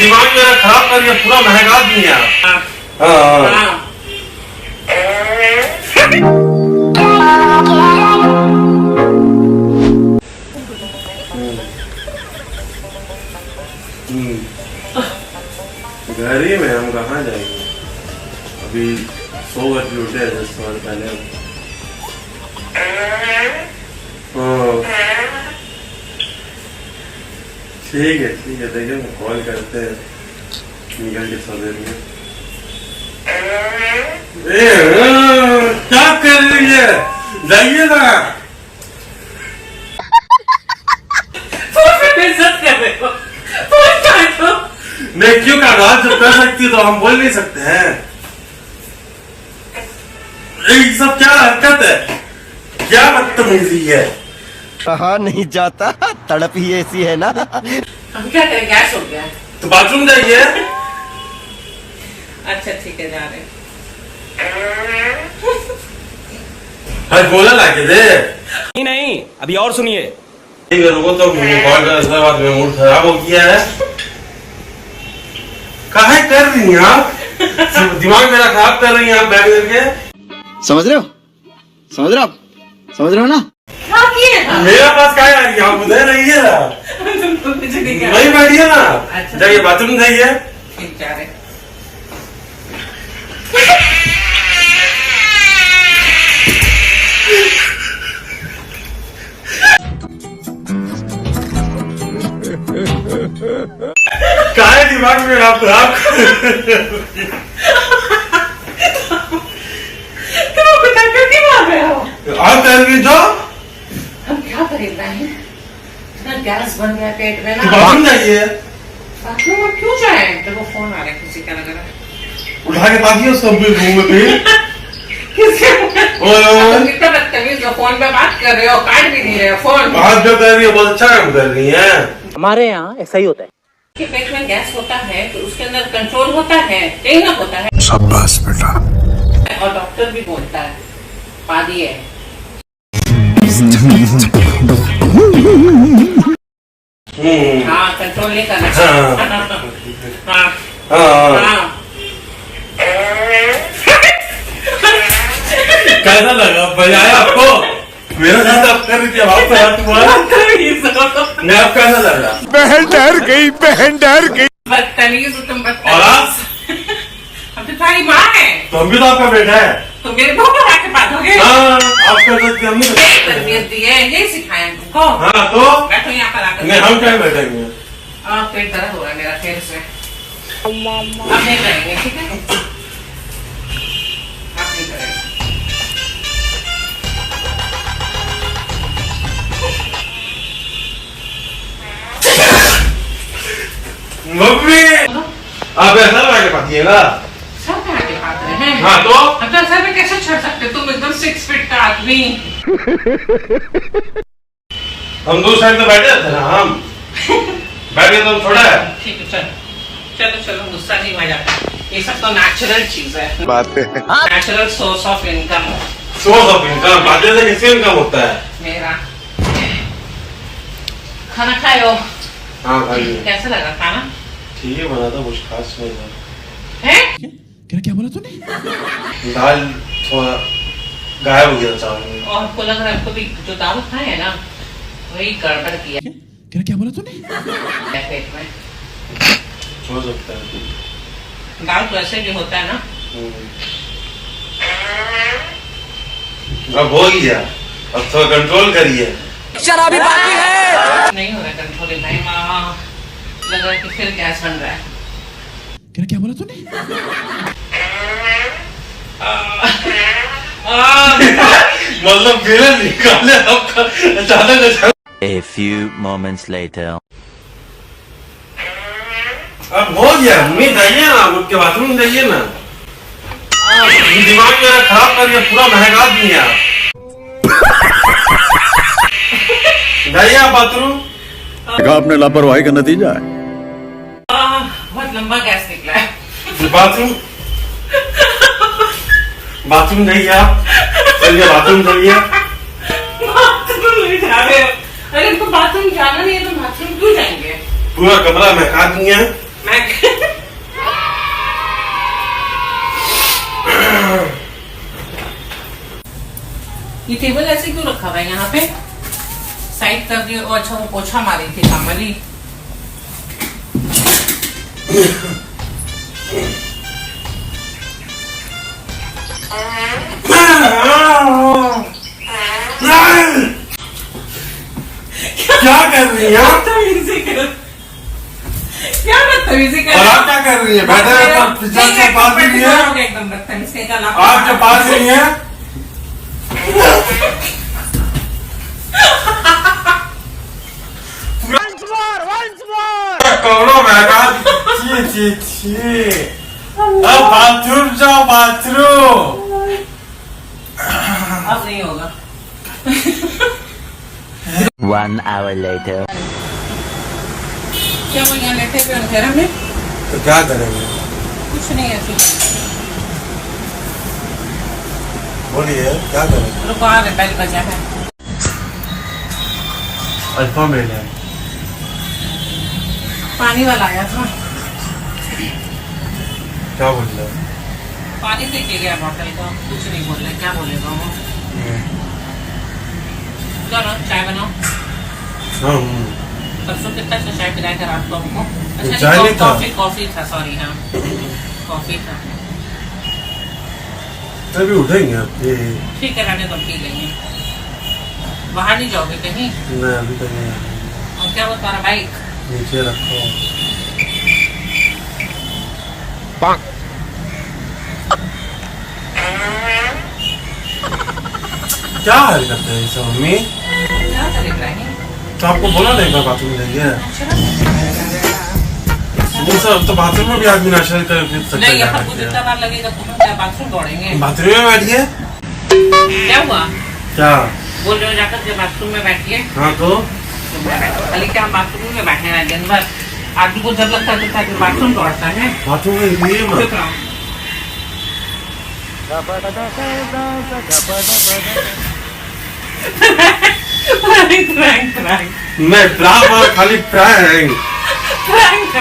दिमाग मेरा खराब करके पूरा महंगा दिया। घर ही में हम कहाँ जाएंगे, अभी 100 बजे उठे 10 साल पहले। ठीक है देखिए कॉल करते हैं निकल के सवेर में। क्या कर रही है, जाइए ना। मैं क्यों काटा, जब कर सकती तो हम बोल नहीं सकते हैं। ये सब क्या हरकत है, क्या बदतमीजी है। कहा नहीं जाता, तड़प ही ऐसी है ना। हम क्या करें, गैस हो गया तो बाथरूम जाइए। अच्छा ठीक है, जा रहे। बोला लाके दे। नहीं अभी और सुनिए। रुको तो कॉल कर, बाद में मूड खराब हो गया है। काहे कर रही हैं आप, दिमाग मेरा खराब कर रही हैं आप बैठ करके। समझ रहे हो ना। मेरा पास क्या आ रही है, आप उधर रहिए ना, वही बैठिए ना। जाइए बाथरूम जाइए। जा रहे। काहे दिमाग में आप खराब आप कर भी जो हम क्या करें, गैस बन गया पेट में ना। बाथरूम जाइए। बाथरूम में क्यों जाए, देखो फोन आ रहा है किसी का, लग रहा है। उठा के पाती है सब रूम में फिर। कितना बदतमीज हो, फोन पे बात कर रहे हो, काट भी नहीं रहे हो फोन। बात जो कर रही है बहुत अच्छा काम कर रही है। हमारे यहाँ ऐसा ही होता है कि पेट में गैस होता है तो उसके अंदर कंट्रोल होता है, कहीं ना होता है। शाबाश बेटा। और डॉक्टर भी बोलता है पादी है। हाँ, कंट्रोल नहीं करना चाहिए। कैसा लगा, बजाया आपको? मेरा साथ आप कर रही थी, आप तुम्हारा मैं आप कैसा लगा? बहन डर गई। बदतमीज हो तुम, और बदतमीज। आप? हम तो तुम्हारी माँ है, तो हम भी तो आपका बेटा है। तो मेरे को बुला के बांधोगे। हाँ, आप कर सकते, हम नहीं कर सकते। तरबियत दी है, यही सिखाया है तुमको। हाँ तो बैठो यहाँ पर आकर। नहीं, हम क्या बैठेंगे। पेट दर्द हो रहा है मेरा फिर से। आप नहीं करेंगे, ठीक है? आप नहीं करेंगे। मम्मी आप ऐसा लगा के पातिएगा। सब कहाँ के पाते हैं? हाँ तो अब तो ऐसा भी कैसे छोड़ सकते, तुम एकदम 6 फीट का आदमी। हम दो साइड में बैठे थे ना, हम बैठे तो थोड़ा है। ठीक है, चलो गुस्सा नहीं हो जाता। ये सब तो नेचुरल चीज है, बात है। Natural source of income. Source of income बातें से किससे इनकम होता है। मेरा खाना खाए हो? हाँ खाइए। कैसा लगा खाना? ठीक है बना था, कुछ खास नहीं था। हैं? क्या बोला तूने? दाल थोड़ा गायब हो गया चावल में। और आपको लग रहा है आपको भी जो दाल खाए है ना, वही गड़बड़ किया क्या बोला तूने? पेट में। हो सकता है। दाल तो ऐसे भी होता है ना। अब हो गया, अब थोड़ा कंट्रोल करिए। शराबी बाकी है। नहीं हो रहा कंट्रोल, भाई माँ लग रहा है कि फिर गैस बन रहा है। क्या बोला तूने? मतलब मेरा निकाले आपका अचानक। A few moments later. अब हो गया, मम्मी जाइए ना, उठ के बाथरूम जाइए ना। दिमाग मेरा खराब करके पूरा महंगा दिया। जाइए आप बाथरूम। आपने लापरवाही का नतीजा है। बहुत लंबा गैस निकला है। बाथरूम जाइए आप, चलिए बाथरूम जाइए। बाथरूम नहीं जा रहे हो? अरे तुम बाथरूम जाना नहीं है तो बाथरूम क्यों जाएंगे? पूरा कमरा महका दिए। मैं ये टेबल ऐसे क्यों रखा हुआ है यहाँ पे? साइड कर दिए। और अच्छा वो पोछा मारी थी कामली। क्या कर रही है? क्या बदतमीजी कर? और आप क्या कर रही है? बैठे से पास नहीं है। एकदम बदतमीजी का लाभ। आप जो पास नहीं है। कमरा महका। छी। अब बाथरूम जाओ, बाथरूम। अब नहीं होगा। 1 hour later. क्या वो यहाँ लेटे हुए अंधेरा में? तो क्या करेंगे? कुछ नहीं ऐसे। बोलिए क्या करेंगे? रुको, आ रहे बेल बजा है। अल्फा मेल है। पानी वाला आया था। क्या बोल रहे हैं? पानी दे के गया बॉटल का। कुछ नहीं बोल रहे। क्या बोलेगा वो? चलो चाय बनाओ। परसों कितना से चाय पिलाया था रात को हमको? अच्छा चाय नहीं था। कॉफी था। सॉरी, हाँ कॉफी था। तभी उठेंगे आप ये। ठीक है, रहने तो पी लेंगे। बाहर नहीं जाओगे कहीं? नहीं अभी तक नहीं। और क्या वो तुम्हारा बाइक? नीचे रखो। क्या हाल करते हैं इसे मम्मी? क्या कर इब्राहिम? तो आपको बोला नहीं मैं बाथरूम जाएंगे। वो सब तो बाथरूम में भी आदमी नाशा कर सकता नहीं, है। यहाँ कुछ इतना बार लगेगा तो हम क्या बाथरूम दौड़ेंगे? बाथरूम में बैठिए। क्या हुआ? क्या बोल रहे हो जाकर के बाथरूम में बैठिए। हाँ तो खाली क्या हम बाथरूम में बैठे हैं दिन भर? आदमी को जब लगता है तो बाथरूम दौड़ता है। बाथरूम में ये मत। प्रैंक नहीं ड्रामा खाली प्रैंक। प्रैंक